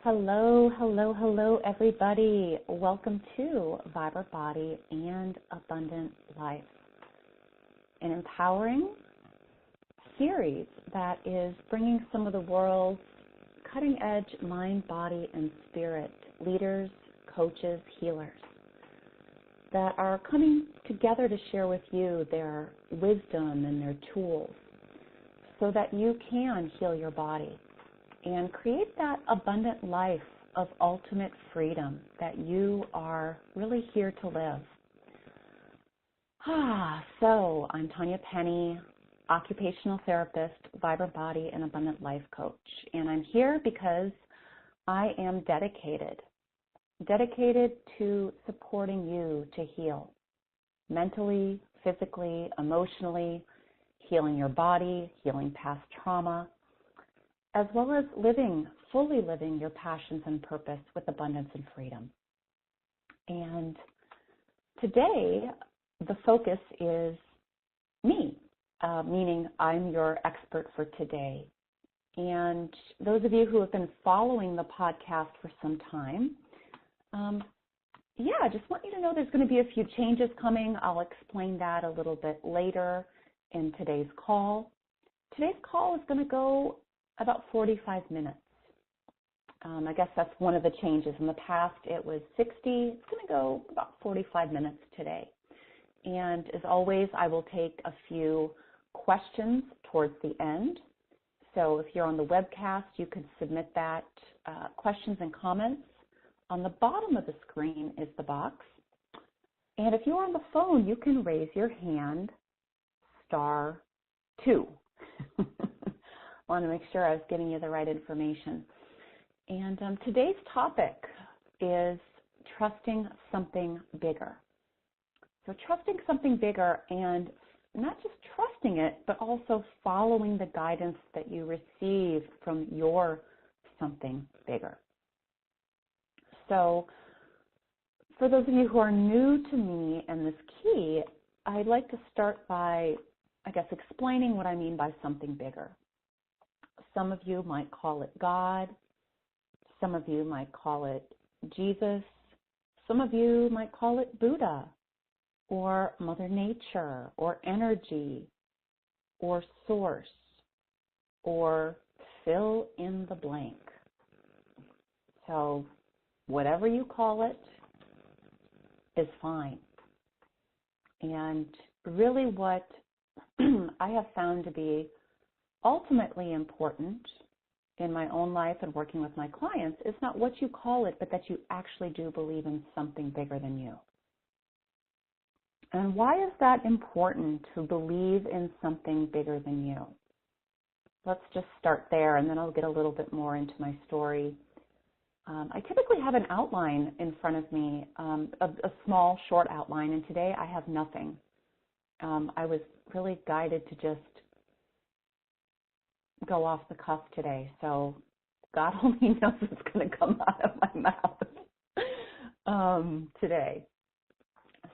Hello, hello, hello, everybody. Welcome to Vibrant Body and Abundant Life, an empowering series that is bringing some of the world's cutting-edge mind, body, and spirit leaders, coaches, healers that are coming together to share with you their wisdom and their tools so that you can heal your body and create that abundant life of ultimate freedom that you are really here to live. So I'm Tanya Penny, occupational therapist, vibrant body and abundant life coach. And I'm here because I am dedicated to supporting you to heal mentally, physically, emotionally, healing your body, healing past trauma, as well as fully living your passions and purpose with abundance and freedom. And today, the focus is me, meaning I'm your expert for today. And those of you who have been following the podcast for some time, I just want you to know there's going to be a few changes coming. I'll explain that a little bit later in today's call. Today's call is going to go about 45 minutes. I guess that's one of the changes. In the past, it was 60. It's going to go about 45 minutes today. And as always, I will take a few questions towards the end. So if you're on the webcast, you can submit that questions and comments. On the bottom of the screen is the box. And if you're on the phone, you can raise your hand, *2. I want to make sure I was giving you the right information. And today's topic is trusting something bigger. So trusting something bigger, and not just trusting it, but also following the guidance that you receive from your something bigger. So for those of you who are new to me and this key, I'd like to start by, explaining what I mean by something bigger. Some of you might call it God. Some of you might call it Jesus. Some of you might call it Buddha or Mother Nature or energy or source or fill in the blank. So whatever you call it is fine. And really what I have found to be ultimately important in my own life and working with my clients is not what you call it, but that you actually do believe in something bigger than you. And why is that important to believe in something bigger than you? Let's just start there, and then I'll get a little bit more into my story. I typically have an outline in front of me, a small, short outline, and today I have nothing. I was really guided to just go off the cuff today, so God only knows what's going to come out of my mouth today.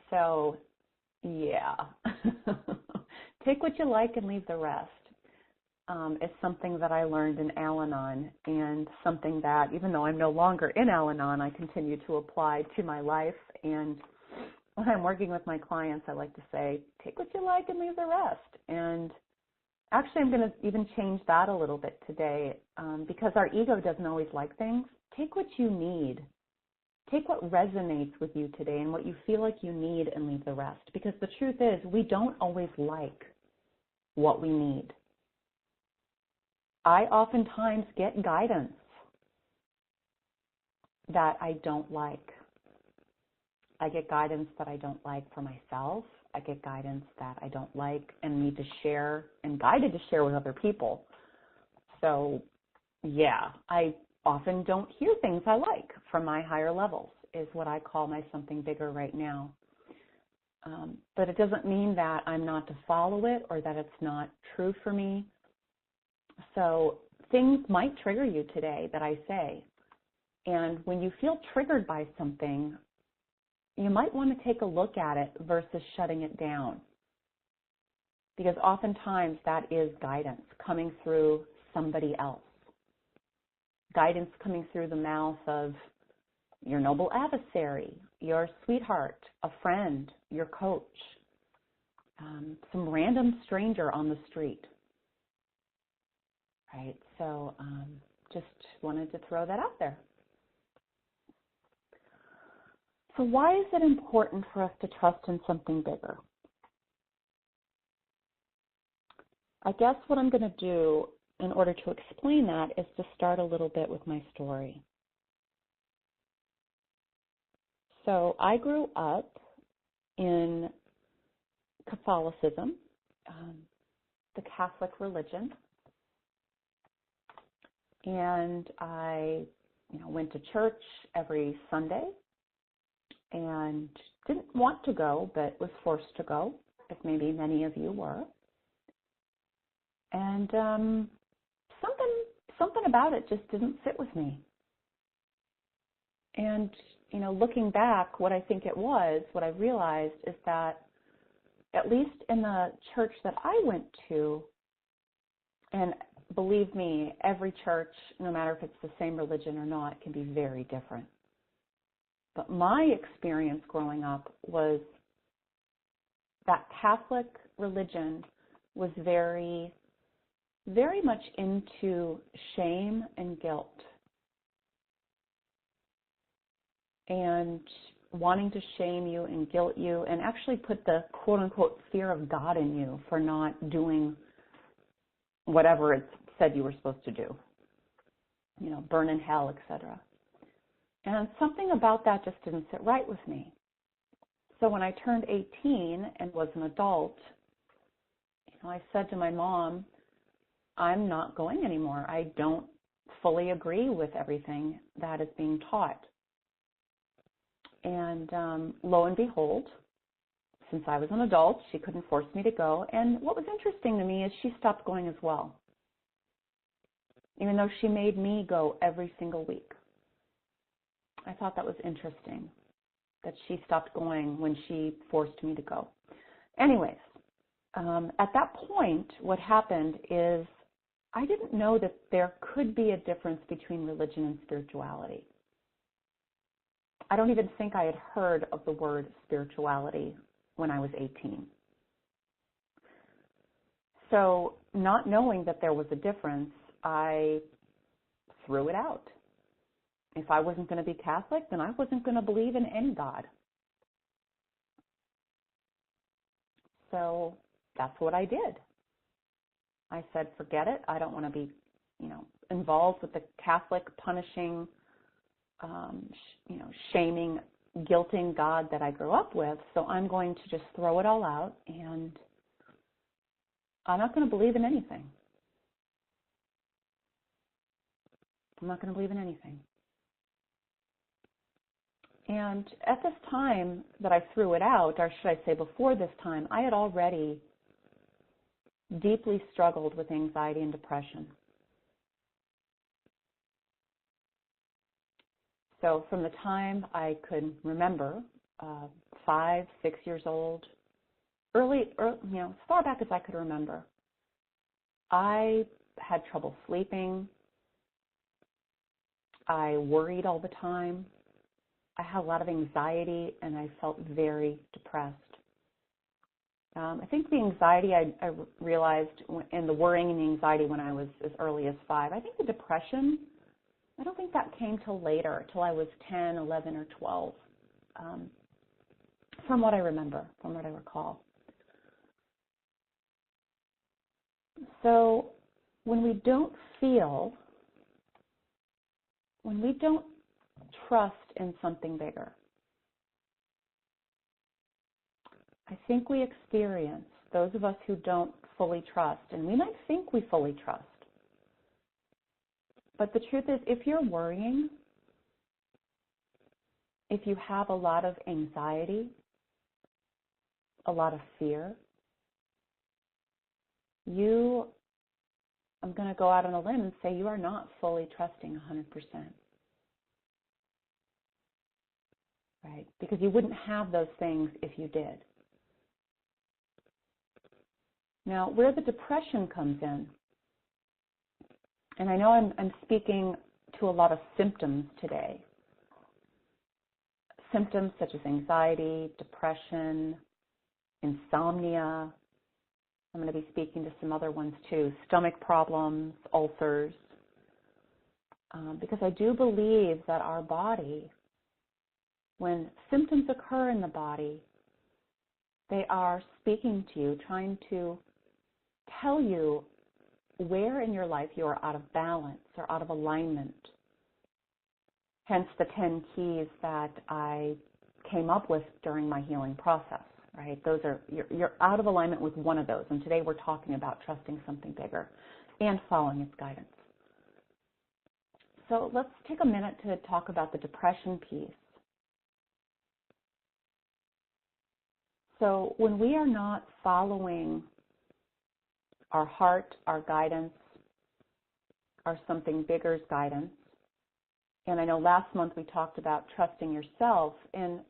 So, yeah. Take what you like and leave the rest. It's something that I learned in Al-Anon, and something that, even though I'm no longer in Al-Anon, I continue to apply to my life. And when I'm working with my clients, I like to say, take what you like and leave the rest. And actually, I'm going to even change that a little bit today, because our ego doesn't always like things. Take what you need. Take what resonates with you today and what you feel like you need, and leave the rest. Because the truth is, we don't always like what we need. I oftentimes get guidance that I don't like. I get guidance that I don't like for myself. I get guidance that I don't like and need to share and guided to share with other people. So, I often don't hear things I like from my higher levels, is what I call my something bigger right now. But it doesn't mean that I'm not to follow it or that it's not true for me. So things might trigger you today that I say. And when you feel triggered by something, you might want to take a look at it versus shutting it down. Because oftentimes that is guidance coming through somebody else. guidance coming through the mouth of your noble adversary, your sweetheart, a friend, your coach, some random stranger on the street. Right? So just wanted to throw that out there. So why is it important for us to trust in something bigger? I guess what I'm going to do in order to explain that is to start a little bit with my story. So I grew up in Catholicism, the Catholic religion, and I, went to church every Sunday and didn't want to go, but was forced to go, as maybe many of you were. And something about it just didn't sit with me. And looking back, what I think it was, what I realized is that at least in the church that I went to, and believe me, every church, no matter if it's the same religion or not, can be very different. But my experience growing up was that Catholic religion was very, very much into shame and guilt, and wanting to shame you and guilt you and actually put the quote-unquote fear of God in you for not doing whatever it said you were supposed to do, burn in hell, etc. And something about that just didn't sit right with me. So when I turned 18 and was an adult, I said to my mom, I'm not going anymore. I don't fully agree with everything that is being taught. And lo and behold, since I was an adult, she couldn't force me to go. And what was interesting to me is she stopped going as well, even though she made me go every single week. I thought that was interesting, that she stopped going when she forced me to go. Anyways, at that point, what happened is I didn't know that there could be a difference between religion and spirituality. I don't even think I had heard of the word spirituality when I was 18. So not knowing that there was a difference, I threw it out. If I wasn't going to be Catholic, then I wasn't going to believe in any God. So that's what I did. I said, forget it. I don't want to be, involved with the Catholic punishing, shaming, guilting God that I grew up with. So I'm going to just throw it all out, and I'm not going to believe in anything. I'm not going to believe in anything. And at this time that I threw it out, or should I say before this time, I had already deeply struggled with anxiety and depression. So from the time I could remember, 5, 6 years old, early, as far back as I could remember, I had trouble sleeping. I worried all the time. I had a lot of anxiety, and I felt very depressed. I think the anxiety I realized, and the worrying and the anxiety when I was as early as 5. I think the depression, I don't think that came till later, till I was 10, 11, or 12, from what I remember, from what I recall. So when we don't trust in something bigger, I think we experience, those of us who don't fully trust, and we might think we fully trust, but the truth is, if you're worrying, if you have a lot of anxiety, a lot of fear, I'm going to go out on a limb and say you are not fully trusting 100%. Right? Because you wouldn't have those things if you did. Now, where the depression comes in, and I know I'm speaking to a lot of symptoms today. Symptoms such as anxiety, depression, insomnia. I'm going to be speaking to some other ones too, stomach problems, ulcers, because I do believe that our body, when symptoms occur in the body, they are speaking to you, trying to tell you where in your life you are out of balance or out of alignment. Hence the 10 keys that I came up with during my healing process, right? Those are, you're out of alignment with one of those. And today we're talking about trusting something bigger and following its guidance. So let's take a minute to talk about the depression piece. So when we are not following our heart, our guidance, our something bigger's guidance, and I know last month we talked about trusting yourself, and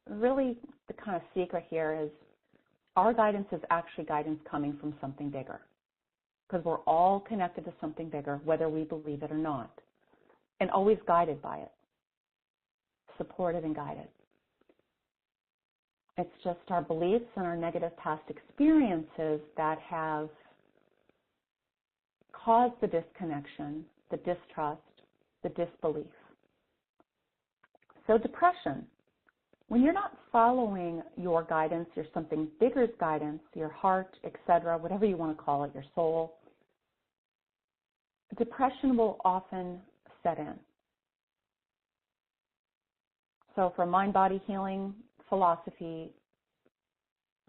really the kind of secret here is our guidance is actually guidance coming from something bigger, because we're all connected to something bigger, whether we believe it or not, and always guided by it, supported and guided. It's just our beliefs and our negative past experiences that have caused the disconnection, the distrust, the disbelief. So depression, when you're not following your guidance, your something bigger's guidance, your heart, etc., whatever you want to call it, your soul, depression will often set in. So for mind-body healing philosophy,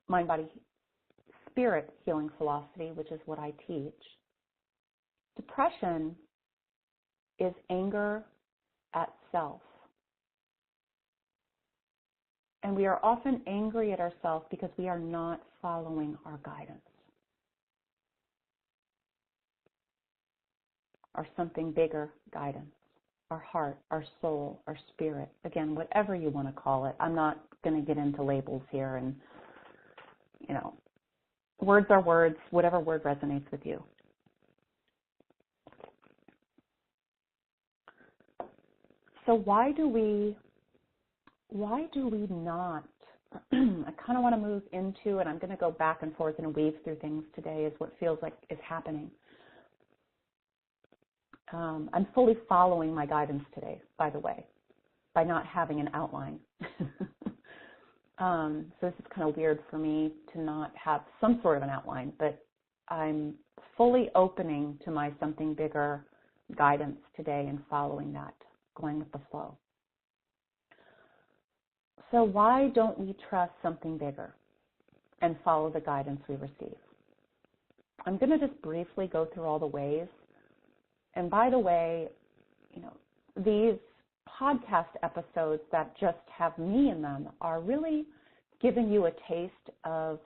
mind-body spirit healing philosophy, which is what I teach, depression is anger at self. And we are often angry at ourselves because we are not following our guidance. Our something bigger guidance, our heart, our soul, our spirit, again, whatever you want to call it. I'm not going to get into labels here, and, you know, words are words, whatever word resonates with you. So why do we not, I kind of want to move into, and I'm going to go back and forth and weave through things today, is what feels like is happening. I'm fully following my guidance today, by the way, by not having an outline. So this is kind of weird for me to not have some sort of an outline, but I'm fully opening to my something bigger guidance today and following that, going with the flow. So why don't we trust something bigger and follow the guidance we receive? I'm going to just briefly go through all the ways. And by the way, you know, these podcast episodes that just have me in them are really giving you a taste of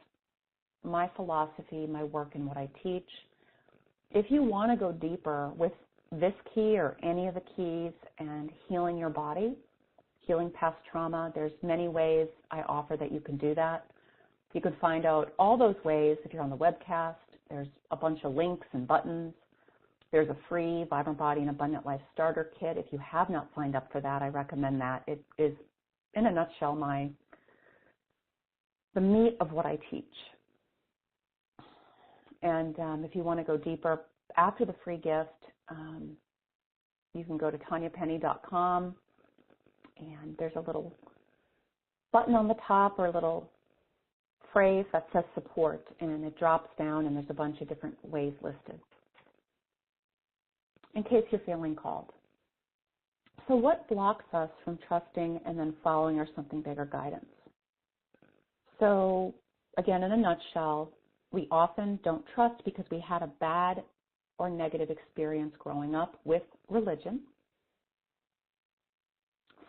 my philosophy, my work, and what I teach. If you want to go deeper with this key or any of the keys and healing your body, healing past trauma, there's many ways I offer that you can do that. You can find out all those ways if you're on the webcast. There's a bunch of links and buttons. There's a free Vibrant Body and Abundant Life Starter Kit. If you have not signed up for that, I recommend that. It is, in a nutshell, the meat of what I teach. And if you want to go deeper after the free gift, you can go to tanyapenny.com, and there's a little button on the top or a little phrase that says support, and it drops down, and there's a bunch of different ways listed, in case you're feeling called. So what blocks us from trusting and then following our something bigger guidance? So again, in a nutshell, we often don't trust because we had a bad or negative experience growing up with religion.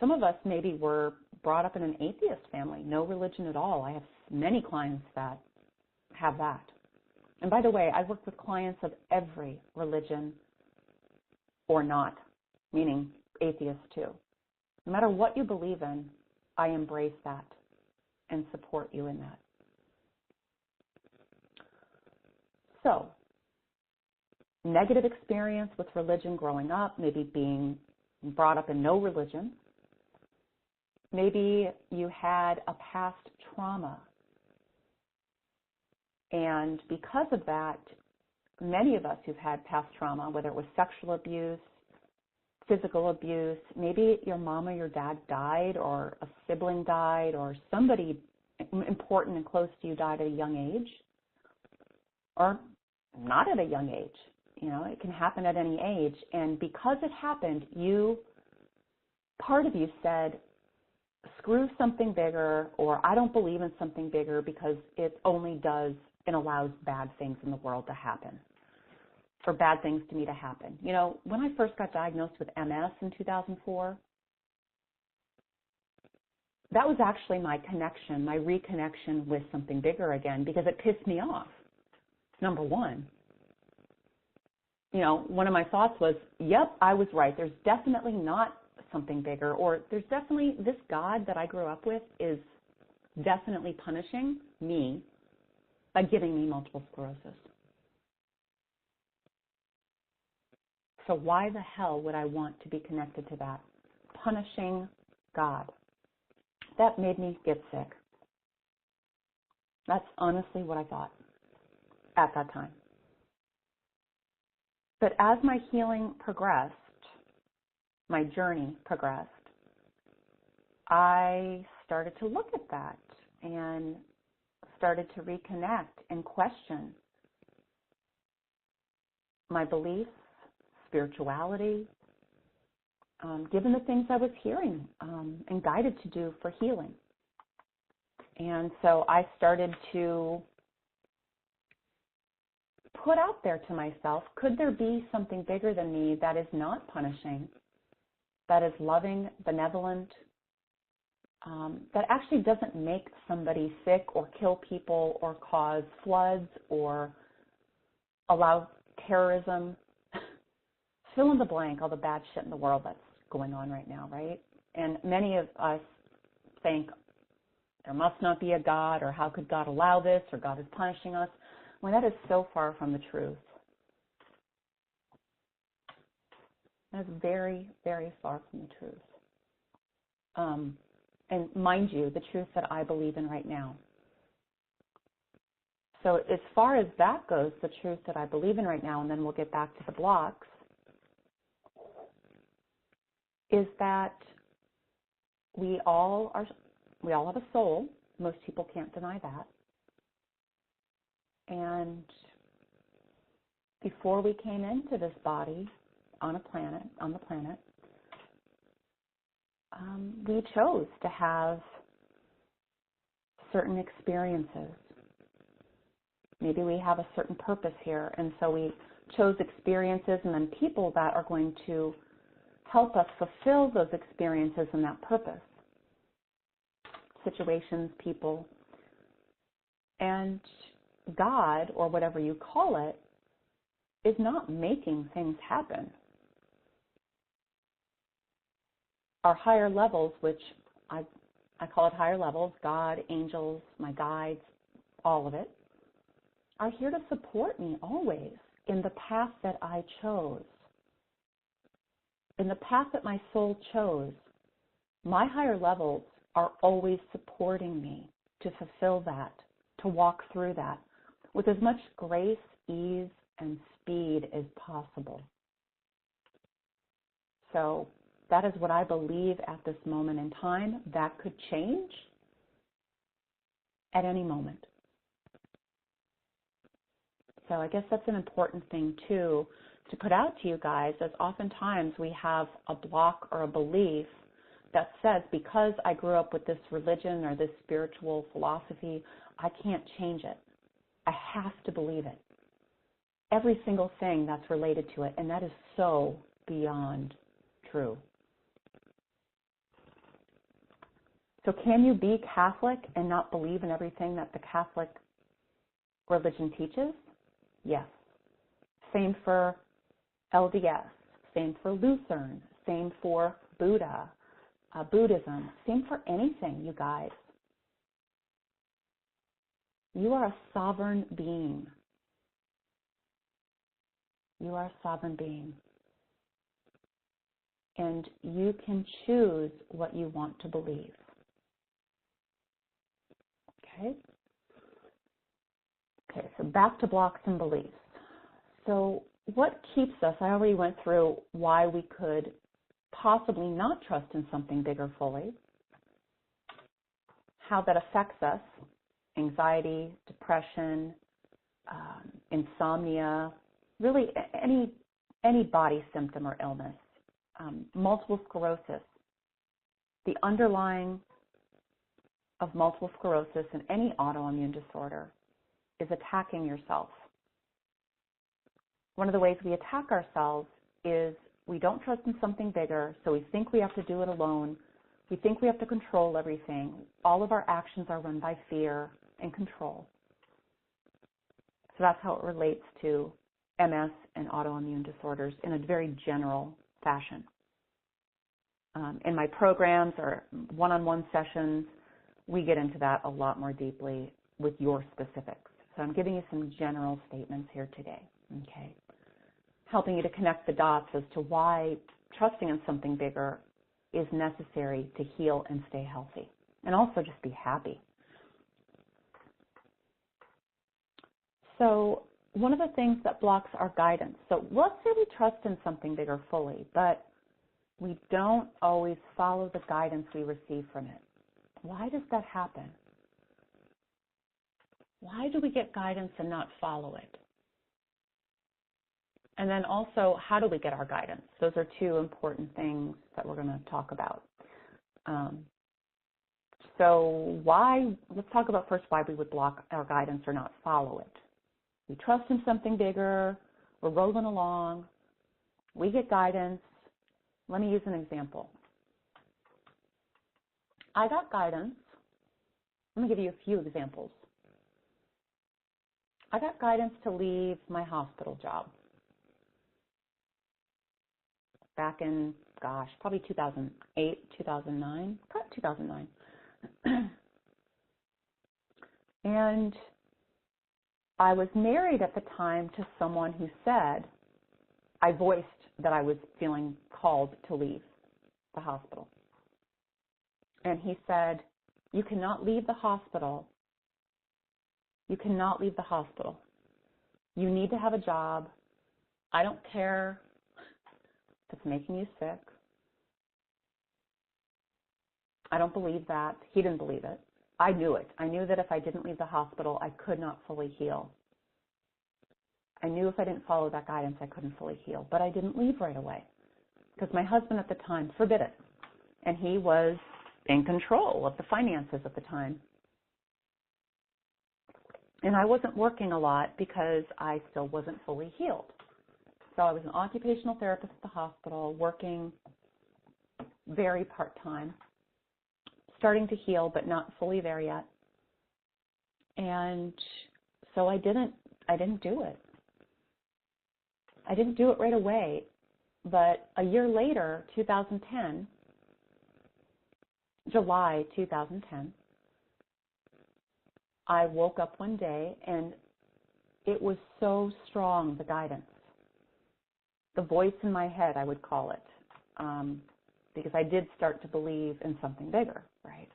Some of us maybe were brought up in an atheist family, no religion at all. I have many clients that have that. And by the way, I work with clients of every religion or not, meaning atheists too. No matter what you believe in, I embrace that and support you in that. So, negative experience with religion growing up, maybe being brought up in no religion. Maybe you had a past trauma. And because of that, many of us who've had past trauma, whether it was sexual abuse, physical abuse, maybe your mom or your dad died, or a sibling died, or somebody important and close to you died at a young age, or not at a young age. You know, it can happen at any age. And because it happened, part of you said, screw something bigger, or I don't believe in something bigger because it only does and allows bad things in the world to happen, for bad things to me to happen. You know, when I first got diagnosed with MS in 2004, that was actually my connection, my reconnection with something bigger again, because it pissed me off. Number one. You know, one of my thoughts was, yep, I was right. There's definitely not something bigger, or there's definitely this God that I grew up with is definitely punishing me by giving me multiple sclerosis. So why the hell would I want to be connected to that punishing God? That made me get sick. That's honestly what I thought at that time. But as my healing progressed, my journey progressed, I started to look at that and started to reconnect and question my beliefs, spirituality, given the things I was hearing and guided to do for healing. And so I started to put out there to myself, could there be something bigger than me that is not punishing, that is loving, benevolent, that actually doesn't make somebody sick or kill people or cause floods or allow terrorism? Fill in the blank, all the bad shit in the world that's going on right now, right? And many of us think there must not be a God, or how could God allow this, or God is punishing us. Well, that is so far from the truth. That is very, very far from the truth. And mind you, the truth that I believe in right now. So as far as that goes, the truth that I believe in right now, and then we'll get back to the blocks, is that we all have a soul. Most people can't deny that. And before we came into this body on the planet, we chose to have certain experiences. Maybe we have a certain purpose here, and so we chose experiences and then people that are going to help us fulfill those experiences and that purpose. Situations, people, and God, or whatever you call it, is not making things happen. Our higher levels, which I call it higher levels, God, angels, my guides, all of it, are here to support me always in the path that I chose. In the path that my soul chose, my higher levels are always supporting me to fulfill that, to walk through that with as much grace, ease, and speed as possible. So that is what I believe at this moment in time. That could change at any moment. So I guess that's an important thing, too, to put out to you guys, as oftentimes we have a block or a belief that says, because I grew up with this religion or this spiritual philosophy, I can't change it. I have to believe it. Every single thing that's related to it, and that is so beyond true. So can you be Catholic and not believe in everything that the Catholic religion teaches? Yes. Same for LDS, same for Lutheran, same for Buddha, Buddhism, same for anything, you guys. You are a sovereign being. You are a sovereign being. and you can choose what you want to believe. Okay? Okay, so back to blocks and beliefs. So what keeps us, I already went through why we could possibly not trust in something bigger fully, how that affects us, anxiety, depression, insomnia, really any body symptom or illness, multiple sclerosis. The underlying of multiple sclerosis and any autoimmune disorder is attacking yourself. One of the ways we attack ourselves is we don't trust in something bigger, so we think we have to do it alone. We think we have to control everything. All of our actions are run by fear and control. So that's how it relates to MS and autoimmune disorders in a very general fashion. In my programs or one-on-one sessions, we get into that a lot more deeply with your specifics. So I'm giving you some general statements here today, okay? Helping you to connect the dots as to why trusting in something bigger is necessary to heal and stay healthy, and also just be happy. So one of the things that blocks our guidance, so let's say we trust in something bigger fully, but we don't always follow the guidance we receive from it. Why does that happen? Why do we get guidance and not follow it? And then also, how do we get our guidance? Those are two important things that we're going to talk about. So let's talk about first why we would block our guidance or not follow it. We trust in something bigger, we're rolling along, we get guidance. Let me use an example. I got guidance. Let me give you a few examples. I got guidance to leave my hospital job back in, probably 2008, 2009, 2009. And I was married at the time to someone who said, I voiced that I was feeling called to leave the hospital. And he said, you cannot leave the hospital. You cannot leave the hospital. You need to have a job. I don't care if it's making you sick. I don't believe that. He didn't believe it. I knew it. I knew that if I didn't leave the hospital, I could not fully heal. I knew if I didn't follow that guidance, I couldn't fully heal. But I didn't leave right away because my husband at the time forbid it. And he was in control of the finances at the time. And I wasn't working a lot because I still wasn't fully healed. So I was an occupational therapist at the hospital, working very part-time, starting to heal, but not fully there yet. And so I didn't do it. I didn't do it right away. But a year later, 2010, July 2010, I woke up one day and it was so strong, the guidance. The voice in my head, I would call it, because I did start to believe in something bigger, right?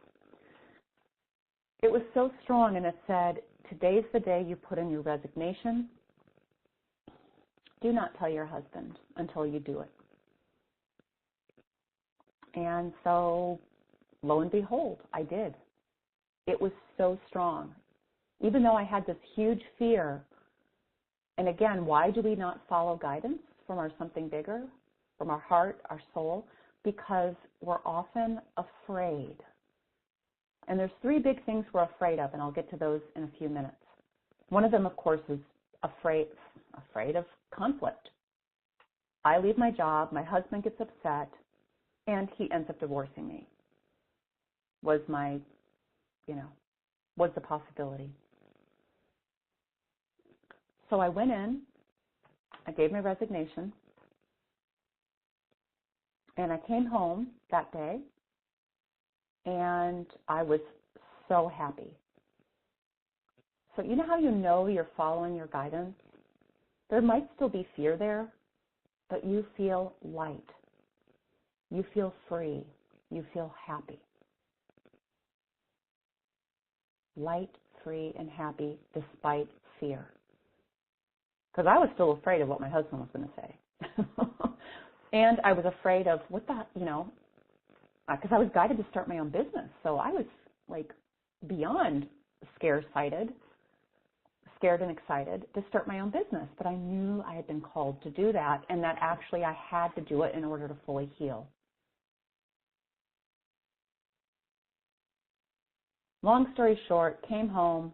It was so strong, and it said, today's the day you put in your resignation. Do not tell your husband until you do it. And so, lo and behold, I did. It was so strong. Even though I had this huge fear, and again, why do we not follow guidance from our something bigger, from our heart, our soul? Because we're often afraid. And there's three big things we're afraid of, and I'll get to those in a few minutes. One of them, of course, is afraid of conflict. I leave my job, my husband gets upset, and he ends up divorcing me. Was the possibility. So I went in, I gave my resignation, and I came home that day, and I was so happy. So you know how you know you're following your guidance? There might still be fear there, but you feel light. You feel free. You feel happy. Light, free, and happy despite fear. Because I was still afraid of what my husband was going to say. And I was afraid of what the, because I was guided to start my own business. So I was like beyond scared and excited to start my own business. But I knew I had been called to do that, and that actually I had to do it in order to fully heal. Long story short, came home.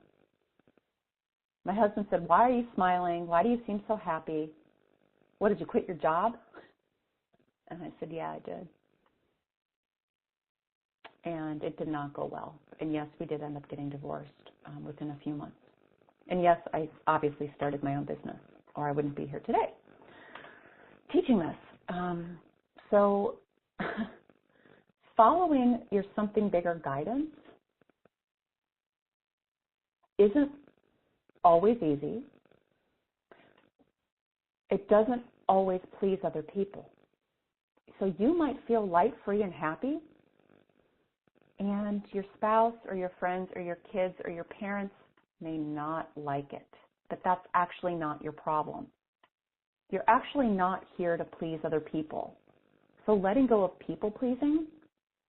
My husband said, "Why are you smiling? Why do you seem so happy? What, did you quit your job?" And I said, "Yeah, I did." And it did not go well. And yes, we did end up getting divorced within a few months. And yes, I obviously started my own business, or I wouldn't be here today teaching this. So following your something bigger guidance isn't always easy. It doesn't always please other people. So you might feel light, free, and happy, and your spouse or your friends or your kids or your parents may not like it. But that's actually not your problem. You're actually not here to please other people. So letting go of people pleasing,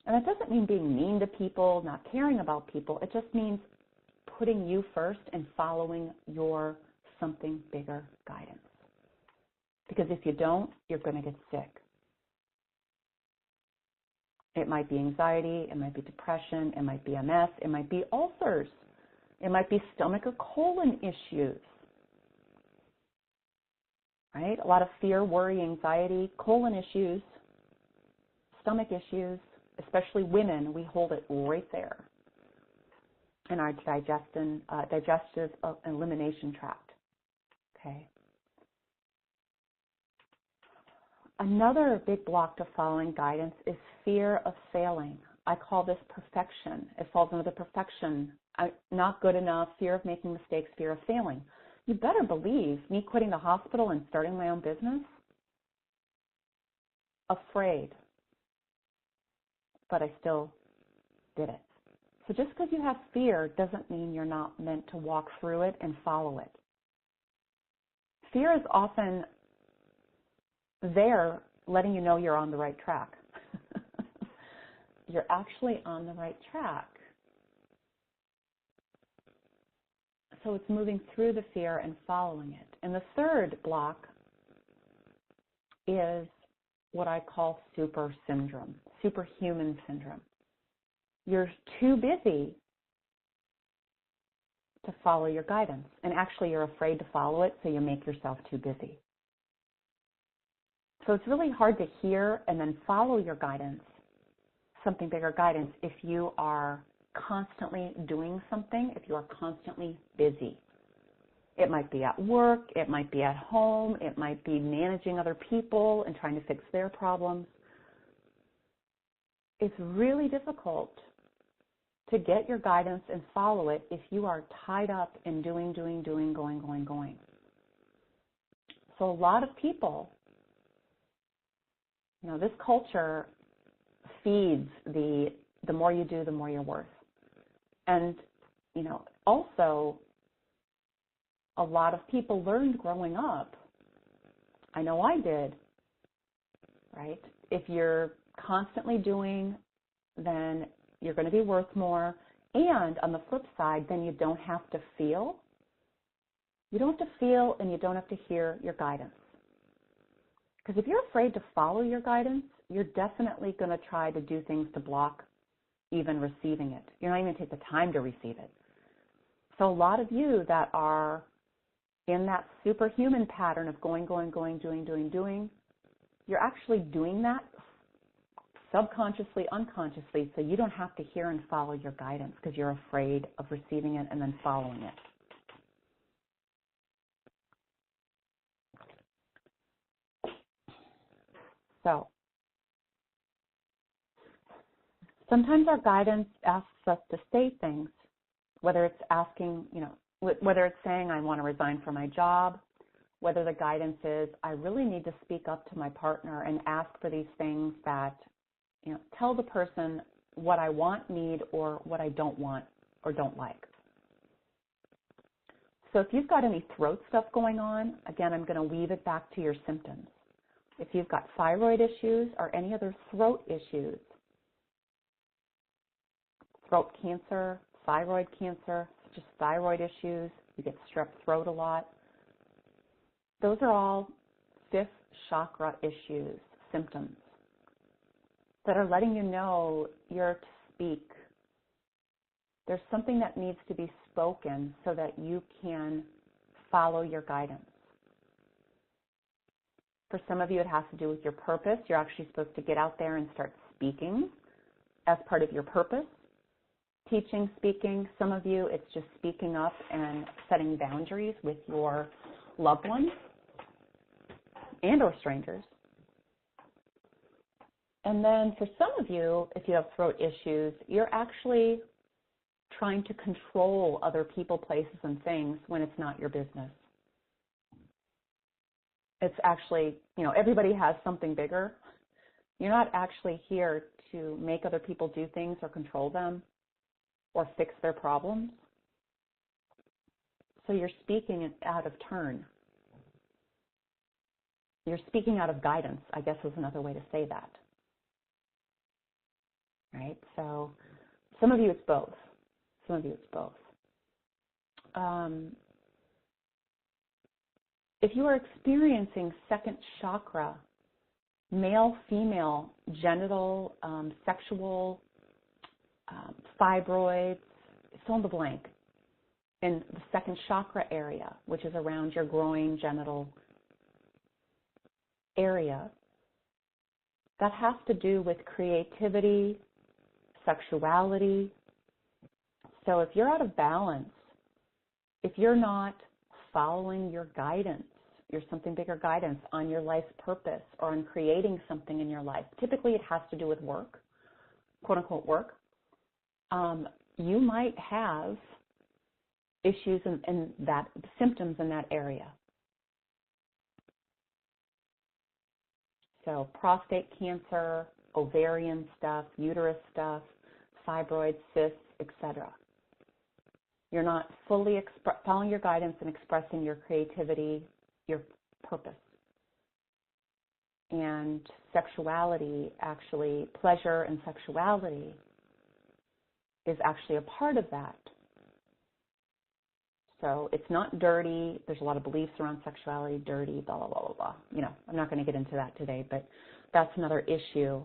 and it doesn't mean being mean to people, not caring about people. It just means putting you first and following your something bigger guidance. Because if you don't, you're going to get sick. It might be anxiety, it might be depression, it might be MS, it might be ulcers, it might be stomach or colon issues, right? A lot of fear, worry, anxiety, colon issues, stomach issues, especially women, we hold it right there in our digestive elimination tract, okay? Another big block to following guidance is fear of failing. I call this perfection. It falls under the perfection. Not good enough, fear of making mistakes, fear of failing. You better believe me quitting the hospital and starting my own business, afraid, but I still did it. So just because you have fear doesn't mean you're not meant to walk through it and follow it. Fear is often there letting you know you're on the right track. You're actually on the right track. So it's moving through the fear and following it. And the third block is what I call super syndrome, superhuman syndrome. You're too busy to follow your guidance. And actually you're afraid to follow it, so you make yourself too busy. So it's really hard to hear and then follow your guidance, something bigger guidance, if you are constantly doing something, if you are constantly busy. It might be at work, it might be at home, it might be managing other people and trying to fix their problems. It's really difficult to get your guidance and follow it if you are tied up in doing, going. So a lot of people, this culture feeds the more you do, the more you're worth. And, also a lot of people learned growing up, I know I did, right? If you're constantly doing, then you're going to be worth more. And on the flip side, then you don't have to feel. You don't have to feel and you don't have to hear your guidance. Because if you're afraid to follow your guidance, you're definitely going to try to do things to block even receiving it. You're not even going to take the time to receive it. So a lot of you that are in that superhuman pattern of going, doing, you're actually doing that subconsciously, unconsciously, so you don't have to hear and follow your guidance because you're afraid of receiving it and then following it. So sometimes our guidance asks us to say things, whether it's asking, whether it's saying I want to resign from my job, whether the guidance is I really need to speak up to my partner and ask for these things that tell the person what I want, need, or what I don't want or don't like. So if you've got any throat stuff going on, again, I'm going to weave it back to your symptoms. If you've got thyroid issues or any other throat issues, throat cancer, thyroid cancer, just thyroid issues, you get strep throat a lot, those are all fifth chakra issues, symptoms that are letting you know you're to speak. There's something that needs to be spoken so that you can follow your guidance. For some of you, it has to do with your purpose. You're actually supposed to get out there and start speaking as part of your purpose. Teaching, speaking. Some of you, it's just speaking up and setting boundaries with your loved ones and or strangers. And then for some of you, if you have throat issues, you're actually trying to control other people, places, and things when it's not your business. It's actually, everybody has something bigger. You're not actually here to make other people do things or control them or fix their problems. So you're speaking out of turn. You're speaking out of guidance, I guess is another way to say that. Right? So some of you it's both. Some of you it's both. If you are experiencing second chakra, male, female, genital, sexual, fibroids, fill in the blank, in the second chakra area, which is around your groin, genital area, that has to do with creativity, sexuality. So if you're out of balance, if you're not following your guidance, your something bigger guidance on your life's purpose or on creating something in your life, typically it has to do with work, quote unquote work, you might have issues in that, symptoms in that area. So prostate cancer, ovarian stuff, uterus stuff, fibroids, cysts, etc. You're not fully following your guidance and expressing your creativity, your purpose. And sexuality, actually, pleasure and sexuality is actually a part of that. So it's not dirty. There's a lot of beliefs around sexuality, dirty, blah, blah, blah, blah, blah. I'm not going to get into that today, but that's another issue.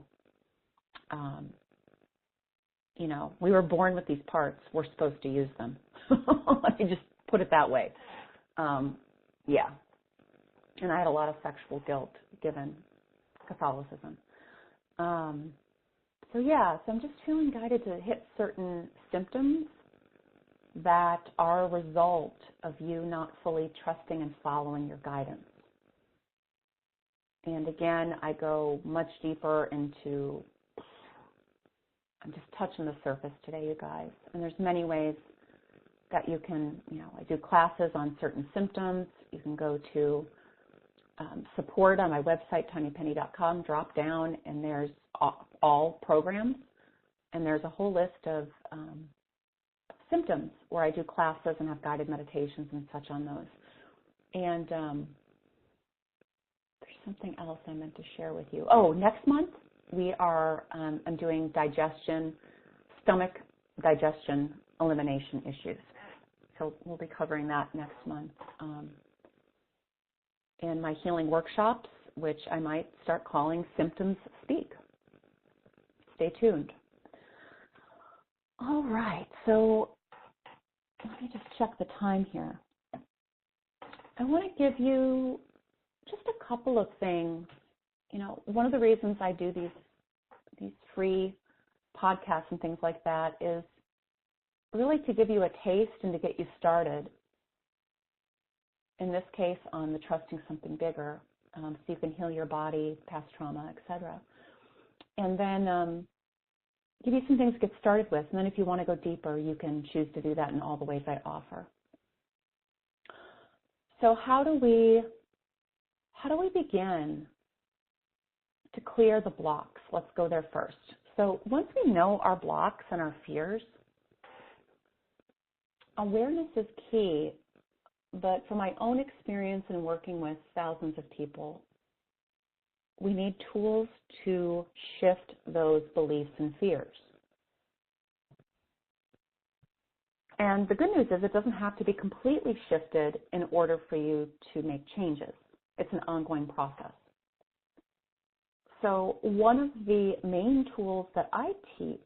We were born with these parts. We're supposed to use them. Let me just put it that way. Yeah. And I had a lot of sexual guilt given Catholicism. So I'm just feeling guided to hit certain symptoms that are a result of you not fully trusting and following your guidance. And again, I go much deeper into, I'm just touching the surface today, you guys. And there's many ways that you can, I do classes on certain symptoms. You can go to support on my website, tanyapenny.com, drop down, and there's all programs. And there's a whole list of symptoms where I do classes and have guided meditations and such on those. And there's something else I meant to share with you. Oh, next month we are, I'm doing digestion, stomach digestion elimination issues. So we'll be covering that next month. And my healing workshops, which I might start calling Symptoms Speak. Stay tuned. All right, so let me just check the time here. I want to give you just a couple of things. One of the reasons I do these free podcasts and things like that is really to give you a taste and to get you started. In this case, on the trusting something bigger, so you can heal your body, past trauma, etc. And then give you some things to get started with. And then if you want to go deeper, you can choose to do that in all the ways I offer. So how do we begin to clear the blocks. Let's go there first. So once we know our blocks and our fears, awareness is key. But from my own experience in working with thousands of people, we need tools to shift those beliefs and fears. And the good news is it doesn't have to be completely shifted in order for you to make changes. It's an ongoing process. So one of the main tools that I teach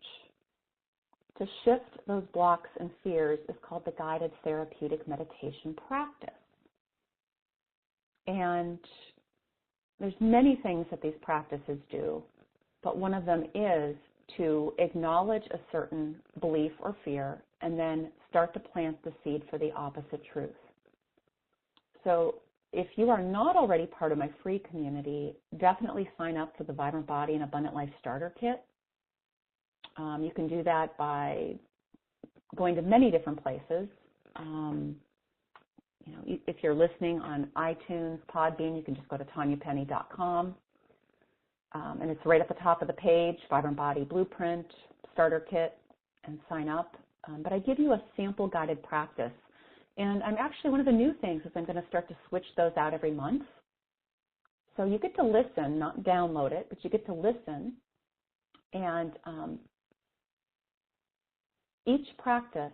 to shift those blocks and fears is called the guided therapeutic meditation practice. And there's many things that these practices do, but one of them is to acknowledge a certain belief or fear and then start to plant the seed for the opposite truth. So if you are not already part of my free community, definitely sign up for the Vibrant Body and Abundant Life Starter Kit. You can do that by going to many different places. If you're listening on iTunes, Podbean, you can just go to tanyapenny.com. And it's right at the top of the page, Vibrant Body Blueprint, Starter Kit, and sign up. But I give you a sample guided practice. And I'm actually, one of the new things is I'm going to start to switch those out every month. So you get to listen, not download it, but you get to listen. And each practice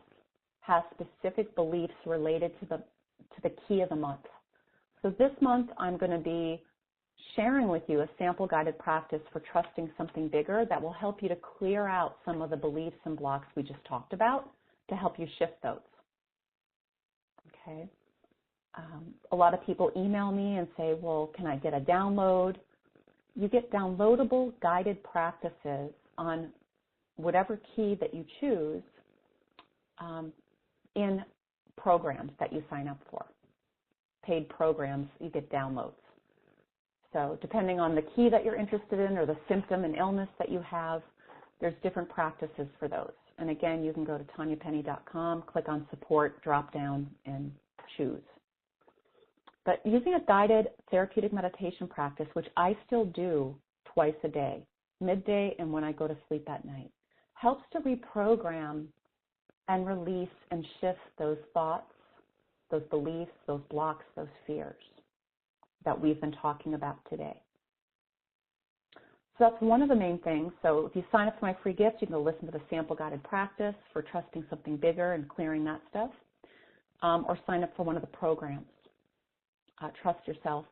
has specific beliefs related to the key of the month. So this month I'm going to be sharing with you a sample guided practice for trusting something bigger that will help you to clear out some of the beliefs and blocks we just talked about to help you shift those. Okay. A lot of people email me and say, well, can I get a download? You get downloadable guided practices on whatever key that you choose in programs that you sign up for. Paid programs, you get downloads. So depending on the key that you're interested in or the symptom and illness that you have, there's different practices for those. And again, you can go to tanyapenny.com, click on support, drop down, and choose. But using a guided therapeutic meditation practice, which I still do twice a day, midday and when I go to sleep at night, helps to reprogram and release and shift those thoughts, those beliefs, those blocks, those fears that we've been talking about today. So that's one of the main things. So if you sign up for my free gift, you can go listen to the sample guided practice for trusting something bigger and clearing that stuff, or sign up for one of the programs. Trust Yourself,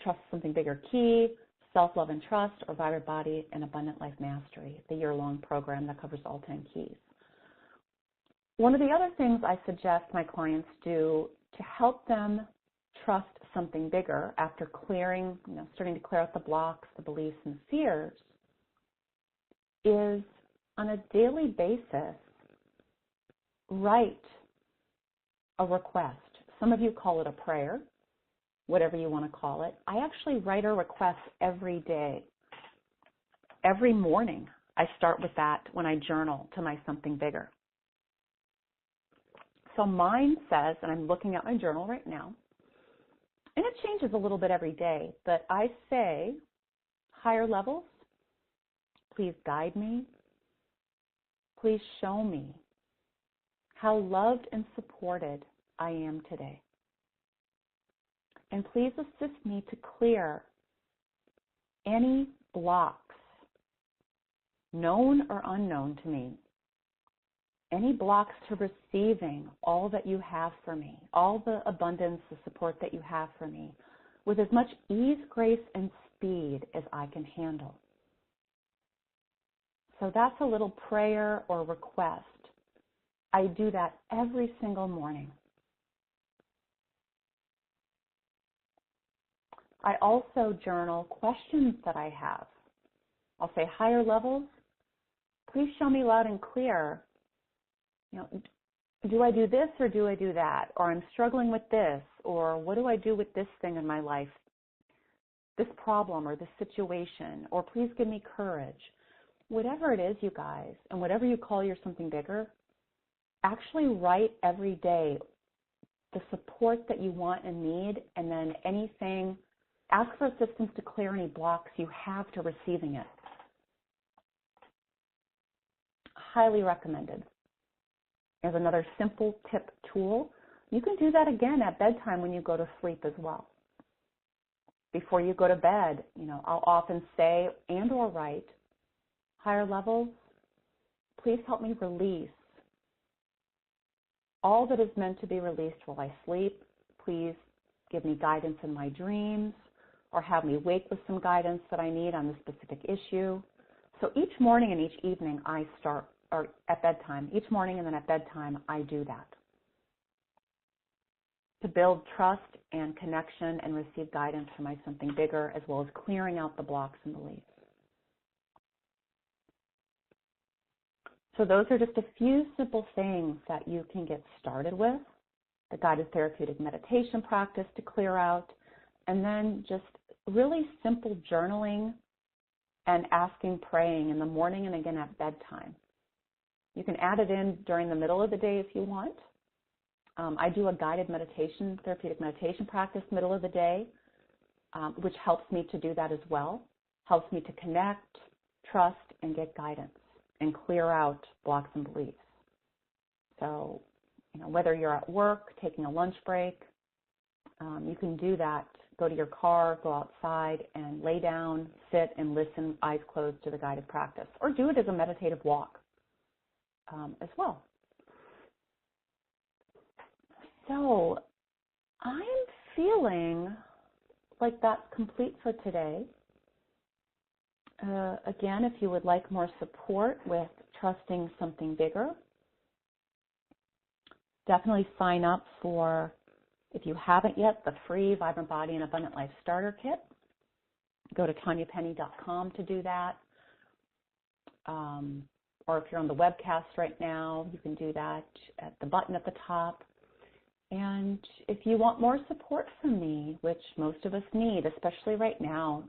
Trust Something Bigger Key, Self-Love and Trust, or Vibrant Body and Abundant Life Mastery, the year-long program that covers all 10 keys. One of the other things I suggest my clients do to help them trust something bigger after clearing, starting to clear out the blocks, the beliefs, and fears, is on a daily basis, write a request. Some of you call it a prayer, whatever you want to call it. I actually write a request every day. Every morning, I start with that when I journal to my something bigger. So mine says, and I'm looking at my journal right now, and it changes a little bit every day, but I say, higher levels, please guide me. Please show me how loved and supported I am today. And please assist me to clear any blocks, known or unknown to me, any blocks to receiving all that you have for me, all the abundance, the support that you have for me, with as much ease, grace, and speed as I can handle. So that's a little prayer or request. I do that every single morning. I also journal questions that I have. I'll say, higher levels, please show me loud and clear, do I do this or do I do that? Or I'm struggling with this, or what do I do with this thing in my life, this problem or this situation, or please give me courage. Whatever it is, you guys, and whatever you call your something bigger, actually write every day the support that you want and need, and then anything Ask for assistance to clear any blocks you have to receiving it. Highly recommended. As another simple tip tool, you can do that again at bedtime when you go to sleep as well. Before you go to bed, I'll often say and or write, higher levels, please help me release all that is meant to be released while I sleep. Please give me guidance in my dreams, or have me wake with some guidance that I need on this specific issue. So each morning and each evening I start, or at bedtime, each morning and then at bedtime I do that, to build trust and connection and receive guidance from my something bigger, as well as clearing out the blocks and beliefs. So those are just a few simple things that you can get started with. The guided therapeutic meditation practice to clear out, and then just really simple journaling and asking, praying in the morning and again at bedtime. You can add it in during the middle of the day if you want. I do a guided meditation, therapeutic meditation practice middle of the day, which helps me to do that as well. Helps me to connect, trust, and get guidance and clear out blocks and beliefs. So, whether you're at work, taking a lunch break, you can do that. Go to your car, go outside, and lay down, sit, and listen, eyes closed, to the guided practice. Or do it as a meditative walk as well. So I'm feeling like that's complete for today. Again, if you would like more support with trusting something bigger, definitely sign up for, if you haven't yet, the free Vibrant Body and Abundant Life Starter Kit. Go to tanyapenny.com to do that. Or if you're on the webcast right now, you can do that at the button at the top. And if you want more support from me, which most of us need, especially right now,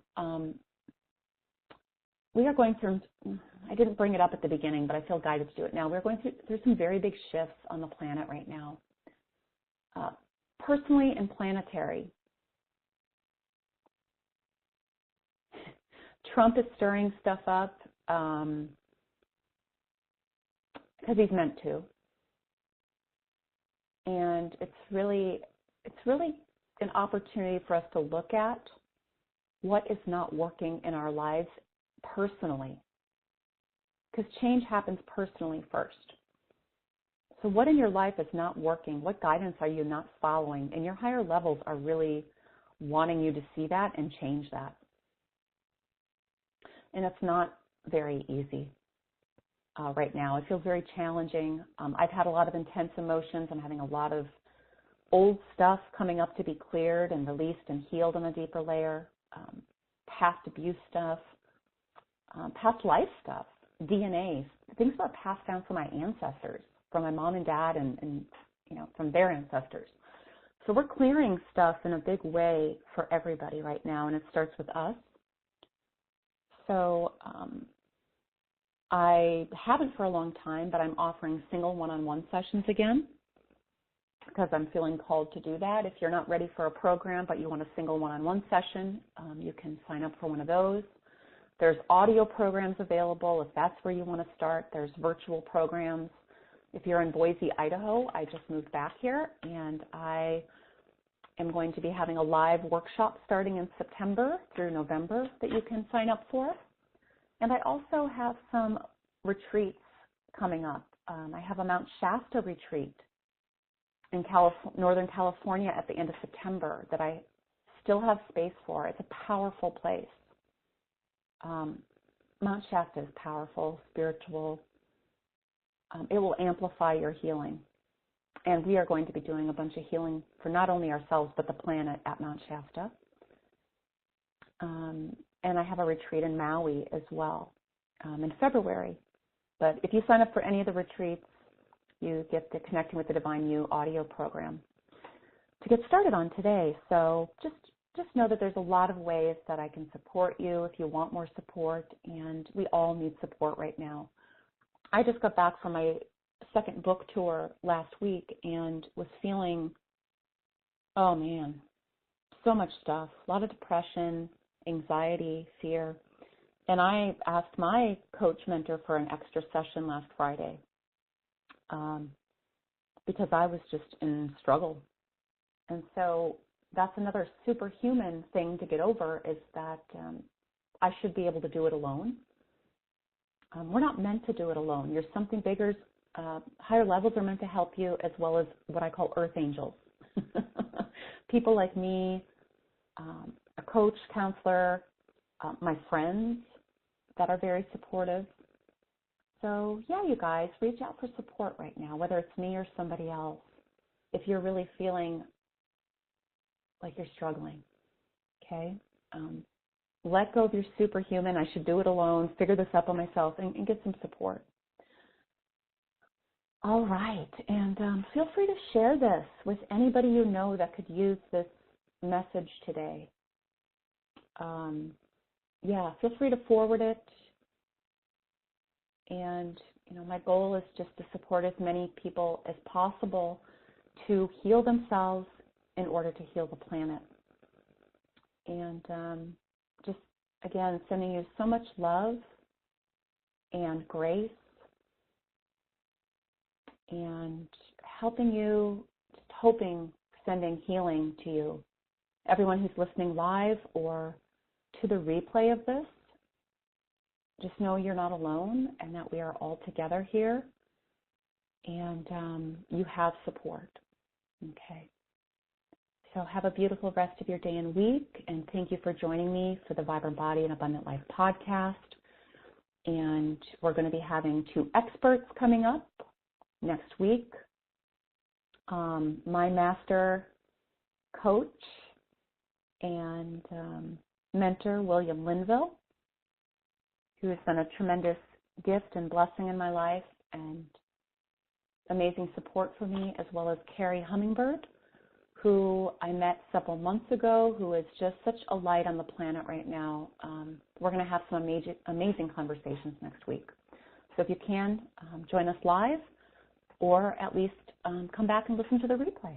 we are going through, I didn't bring it up at the beginning, but I feel guided to do it now. We're going through some very big shifts on the planet right now, personally and planetary. Trump is stirring stuff up because he's meant to. And it's really an opportunity for us to look at what is not working in our lives personally, because change happens personally first. So what in your life is not working? What guidance are you not following? And your higher levels are really wanting you to see that and change that. And it's not very easy right now. It feels very challenging. I've had a lot of intense emotions. I'm having a lot of old stuff coming up to be cleared and released and healed on a deeper layer, past abuse stuff, past life stuff, DNA, things that are passed down from my ancestors, from my mom and dad and from their ancestors. So we're clearing stuff in a big way for everybody right now, and it starts with us. So I haven't for a long time, but I'm offering single one-on-one sessions again because I'm feeling called to do that. If you're not ready for a program but you want a single one-on-one session, you can sign up for one of those. There's audio programs available if that's where you want to start. There's virtual programs. If you're in Boise, Idaho, I just moved back here, and I am going to be having a live workshop starting in September through November that you can sign up for. And I also have some retreats coming up. I have a Mount Shasta retreat in Northern California at the end of September that I still have space for. It's a powerful place. Mount Shasta is powerful, spiritual. It will amplify your healing. And we are going to be doing a bunch of healing for not only ourselves but the planet at Mount Shasta. And I have a retreat in Maui as well in February. But if you sign up for any of the retreats, you get the Connecting with the Divine You audio program to get started on today. So just know that there's a lot of ways that I can support you if you want more support, and we all need support right now. I just got back from my second book tour last week and was feeling, oh man, so much stuff, a lot of depression, anxiety, fear. And I asked my coach mentor for an extra session last Friday because I was just in struggle. And so that's another superhuman thing to get over, is that I should be able to do it alone. We're not meant to do it alone. You're something bigger. Higher levels are meant to help you, as well as what I call earth angels. People like me, a coach, counselor, my friends that are very supportive. So, yeah, you guys, reach out for support right now, whether it's me or somebody else, if you're really feeling like you're struggling, okay? Let go of your superhuman, I should do it alone, figure this out by myself, and get some support. All right, and feel free to share this with anybody you know that could use this message today. Yeah, feel free to forward it. And, my goal is just to support as many people as possible to heal themselves in order to heal the planet. And just, again, sending you so much love and grace and helping you, just hoping, sending healing to you. Everyone who's listening live or to the replay of this, just know you're not alone and that we are all together here, and you have support. Okay. So have a beautiful rest of your day and week, and thank you for joining me for the Vibrant Body and Abundant Life podcast. And we're going to be having 2 experts coming up next week. My master coach and mentor, William Linville, who has been a tremendous gift and blessing in my life and amazing support for me, as well as Carrie Hummingbird, who I met several months ago, who is just such a light on the planet right now. We're going to have some amazing conversations next week. So if you can, join us live, or at least come back and listen to the replay.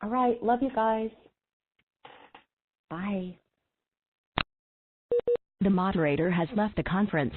All right. Love you guys. Bye. The moderator has left the conference.